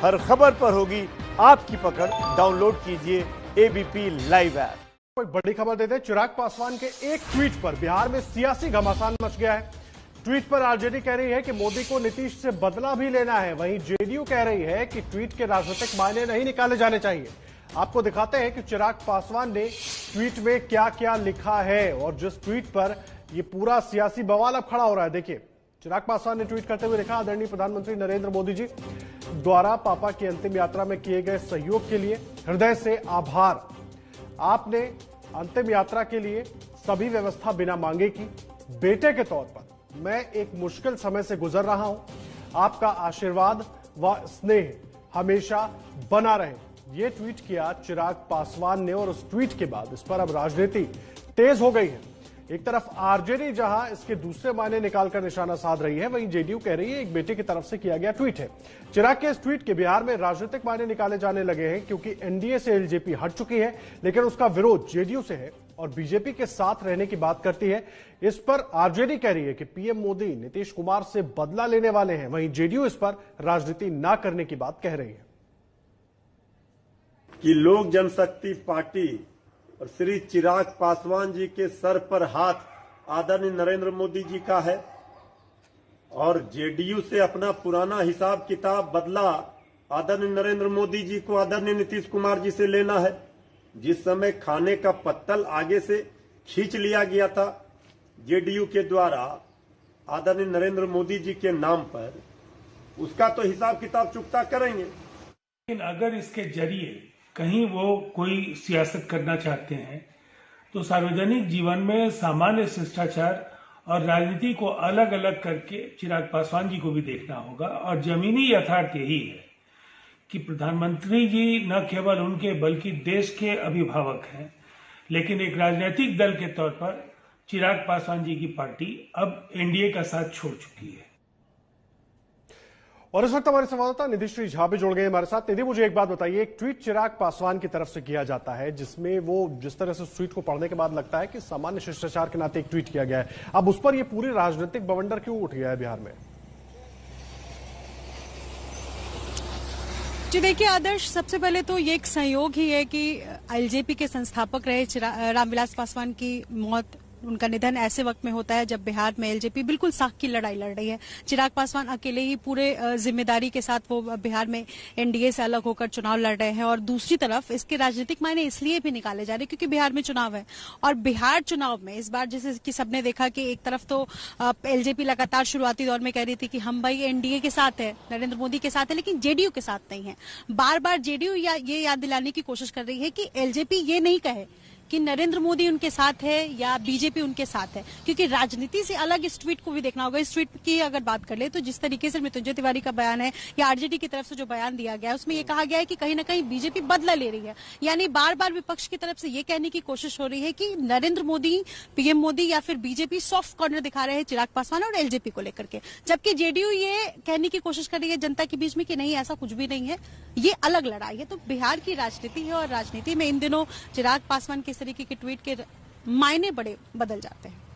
हर खबर पर होगी आपकी पकड़। डाउनलोड कीजिए एबीपी लाइव ऐप। कोई बड़ी खबर देते हैं। चिराग पासवान के एक ट्वीट पर बिहार में सियासी घमासान मच गया है। ट्वीट पर आरजेडी कह रही है कि मोदी को नीतीश से बदला भी लेना है, वहीं जेडीयू कह रही है कि ट्वीट के राजनीतिक मायने नहीं निकाले जाने चाहिए। आपको दिखाते हैं कि चिराग पासवान ने ट्वीट में क्या क्या लिखा है और जिस ट्वीट पर यह पूरा सियासी बवाल अब खड़ा हो रहा है। देखिए, चिराग पासवान ने ट्वीट करते हुए लिखा, आदरणीय प्रधानमंत्री नरेंद्र मोदी जी द्वारा पापा की अंतिम यात्रा में किए गए सहयोग के लिए हृदय से आभार। आपने अंतिम यात्रा के लिए सभी व्यवस्था बिना मांगे की। बेटे के तौर पर मैं एक मुश्किल समय से गुजर रहा हूं। आपका आशीर्वाद व स्नेह हमेशा बना रहे। ये ट्वीट किया चिराग पासवान ने और उस ट्वीट के बाद इस पर अब राजनीति तेज हो गई है। एक तरफ आरजेडी जहां इसके दूसरे मायने निकालकर निशाना साध रही है, वहीं जेडीयू कह रही है एक बेटे की तरफ से किया गया ट्वीट है। चिराग के इस ट्वीट के बिहार में राजनीतिक मायने निकाले जाने लगे हैं, क्योंकि एनडीए से एलजेपी हट चुकी है, लेकिन उसका विरोध जेडीयू से है और बीजेपी के साथ रहने की बात करती है। इस पर आरजेडी कह रही है कि पीएम मोदी नीतीश कुमार से बदला लेने वाले हैं, वहीं जेडीयू इस पर राजनीति न करने की बात कह रही है। कि लोक जनशक्ति पार्टी और श्री चिराग पासवान जी के सर पर हाथ आदरणीय नरेंद्र मोदी जी का है और जेडीयू से अपना पुराना हिसाब किताब बदला आदरणीय नरेंद्र मोदी जी को आदरणीय नीतीश कुमार जी से लेना है। जिस समय खाने का पत्तल आगे से खींच लिया गया था जेडीयू के द्वारा आदरणीय नरेंद्र मोदी जी के नाम पर, उसका तो हिसाब किताब चुकता करेंगे। लेकिन अगर इसके जरिए कहीं वो कोई सियासत करना चाहते हैं तो सार्वजनिक जीवन में सामान्य शिष्टाचार और राजनीति को अलग अलग करके चिराग पासवान जी को भी देखना होगा। और जमीनी यथार्थ यही है कि प्रधानमंत्री जी न केवल उनके बल्कि देश के अभिभावक हैं, लेकिन एक राजनीतिक दल के तौर पर चिराग पासवान जी की पार्टी अब एनडीए का साथ छोड़ चुकी है। और इस वक्त हमारे संवाददाता निधि श्री झा भी जुड़ गए हमारे साथ। निधि, मुझे एक बात बताइए, एक ट्वीट चिराग पासवान की तरफ से किया जाता है जिसमें वो जिस तरह से उस ट्वीट को पढ़ने के बाद लगता है कि सामान्य शिष्टाचार के नाते एक ट्वीट किया गया है, अब उस पर यह पूरी राजनीतिक बवंडर क्यों उठ गया है बिहार में? जी देखिए आदर्श, सबसे पहले तो ये एक संयोग ही है कि एलजेपी के संस्थापक रहे रामविलास पासवान की मौत, उनका निधन ऐसे वक्त में होता है जब बिहार में एलजेपी बिल्कुल साख की लड़ाई लड़ रही है। चिराग पासवान अकेले ही पूरे जिम्मेदारी के साथ वो बिहार में एनडीए से अलग होकर चुनाव लड़ रहे हैं। और दूसरी तरफ इसके राजनीतिक मायने इसलिए भी निकाले जा रहे हैं क्योंकि बिहार में चुनाव है। और बिहार चुनाव में इस बार जैसे कि सबने देखा कि एक तरफ तो एलजेपी लगातार शुरुआती दौर में कह रही थी कि हम भाई एनडीए के साथ है, नरेंद्र मोदी के साथ है, लेकिन जेडीयू के साथ नहीं है। बार बार जेडीयू ये याद दिलाने की कोशिश कर रही है कि एलजेपी ये नहीं कहे कि नरेंद्र मोदी उनके साथ है या बीजेपी उनके साथ है, क्योंकि राजनीति से अलग इस ट्वीट को भी देखना होगा। इस ट्वीट की अगर बात कर ले तो जिस तरीके से मृत्युंजय तिवारी का बयान है या आरजेडी की तरफ से जो बयान दिया गया है उसमें यह कहा गया है कि कहीं ना कहीं बीजेपी बदला ले रही है। यानी बार बार विपक्ष की तरफ से यह कहने की कोशिश हो रही है कि नरेंद्र मोदी, पीएम मोदी या फिर बीजेपी सॉफ्ट कॉर्नर दिखा रहे हैं चिराग पासवान और एलजेपी को लेकर के, जबकि जेडीयू ये कहने की कोशिश कर रही है जनता के बीच में कि नहीं, ऐसा कुछ भी नहीं है, ये अलग लड़ाई है। तो बिहार की राजनीति है और राजनीति में इन दिनों चिराग पासवान के इस तरीके के ट्वीट के मायने बड़े बदल जाते हैं।